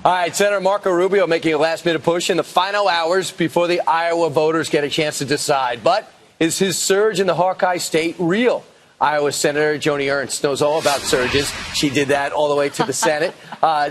All right, Senator Marco Rubio making a last-minute push in the final hours before the Iowa voters get a chance to decide. But is his surge in the Hawkeye state real? Iowa Senator Joni Ernst knows all about surges. She did that all the way to the Senate.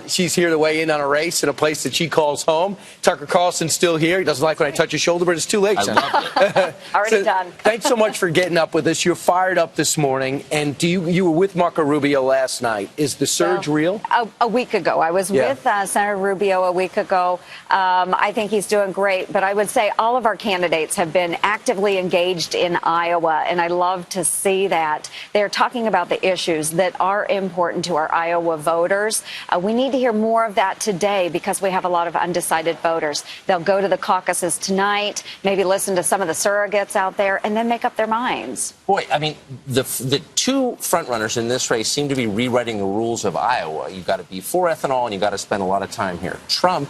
She's here to weigh in on a race in a place that she calls home. Tucker Carlson's still here. He doesn't like when I touch his shoulder, but it's too late, Senator. Already done. Thanks so much for getting up with us. You're fired up this morning. And you were with Marco Rubio last night. Is the surge real? A week ago. I was with Senator Rubio a week ago. I think he's doing great. But I would say all of our candidates have been actively engaged in Iowa, and I love to see that. They're talking about the issues that are important to our Iowa voters. We need to hear more of that today because we have a lot of undecided voters. They'll go to the caucuses tonight, maybe listen to some of the surrogates out there, and then make up their minds. Boy, I mean, the two frontrunners in this race seem to be rewriting the rules of Iowa. You've got to be for ethanol, and you've got to spend a lot of time here. Trump,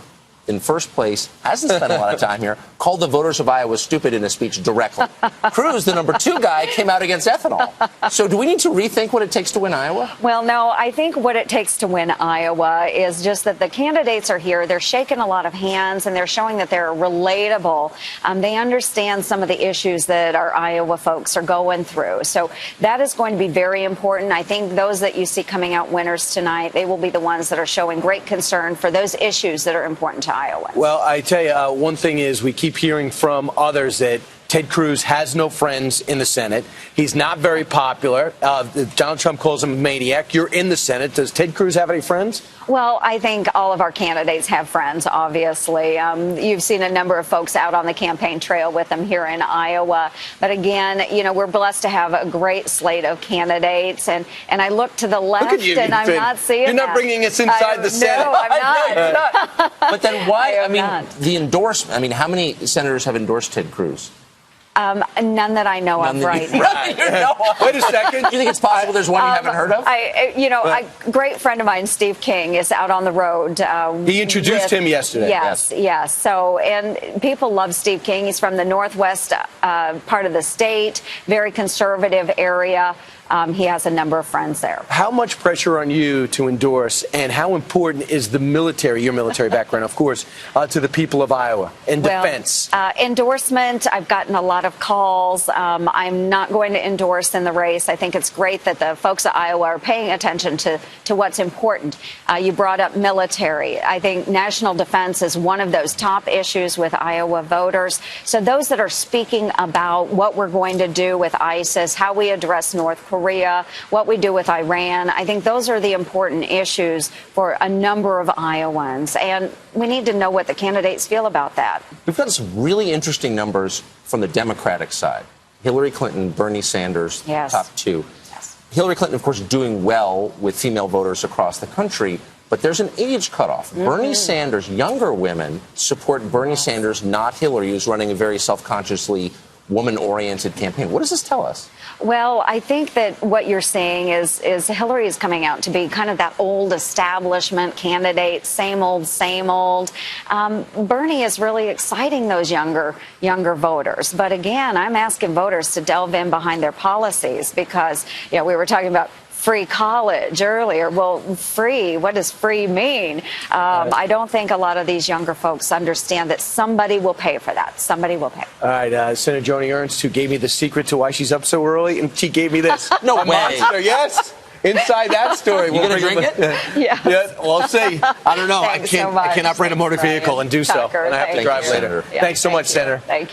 in first place, hasn't spent a lot of time here, called the voters of Iowa stupid in a speech directly. Cruz, the number 2 guy, came out against ethanol. So do we need to rethink what it takes to win Iowa? Well, no, I think what it takes to win Iowa is just that the candidates are here. They're shaking a lot of hands, and they're showing that they're relatable. They understand some of the issues that our Iowa folks are going through. So that is going to be very important. I think those that you see coming out winners tonight, they will be the ones that are showing great concern for those issues that are important to Iowa. Well, I tell you, one thing is we keep hearing from others that Ted Cruz has no friends in the Senate. He's not very popular. Donald Trump calls him a maniac. You're in the Senate. Does Ted Cruz have any friends? Well, I think all of our candidates have friends, obviously. You've seen a number of folks out on the campaign trail with them here in Iowa. But again, you know, we're blessed to have a great slate of candidates. And I look to the left, look at you, and I'm not seeing You're not bringing us inside the Senate. No, I'm not. But then why? I mean, not. the endorsement. I mean, how many senators have endorsed Ted Cruz? None that I know of right now. Wait a second. Do you think it's possible there's one you haven't heard of? A great friend of mine, Steve King, is out on the road. He introduced him yesterday. Yes. So, and people love Steve King. He's from the northwest part of the state, very conservative area. He has a number of friends there. How much pressure on you to endorse, and how important is the military, your military background, of course, to the people of Iowa in defense? Endorsement, I've gotten a lot of calls. I'm not going to endorse in the race. I think it's great that the folks of Iowa are paying attention to what's important. You brought up military. I think national defense is one of those top issues with Iowa voters. So those that are speaking about what we're going to do with ISIS, how we address North Korea, what we do with Iran, I think those are the important issues for a number of Iowans. And we need to know what the candidates feel about that. We've got some really interesting numbers from the Democratic side. Hillary Clinton, Bernie Sanders, top 2. Hillary Clinton, of course, doing well with female voters across the country, but there's an age cutoff. Bernie Sanders, younger women support Bernie Sanders, not Hillary, who's running a very self-consciously woman-oriented campaign. What does this tell us? Well, I think that what you're seeing is Hillary is coming out to be kind of that old establishment candidate, same old, same old. Bernie is really exciting those younger voters. But again, I'm asking voters to delve in behind their policies because, we were talking about free college earlier. Well, free, what does free mean? I don't think a lot of these younger folks understand that somebody will pay for that. Somebody will pay. All right, Senator Joni Ernst, who gave me the secret to why she's up so early, and she gave me this. No way. Monster, yes. Inside that story. You going to drink it? Yeah. We'll see. I don't know. I can't operate a motor vehicle and do so. Tucker, and I have to drive later. Yeah, Thanks so much, Senator. Thank you.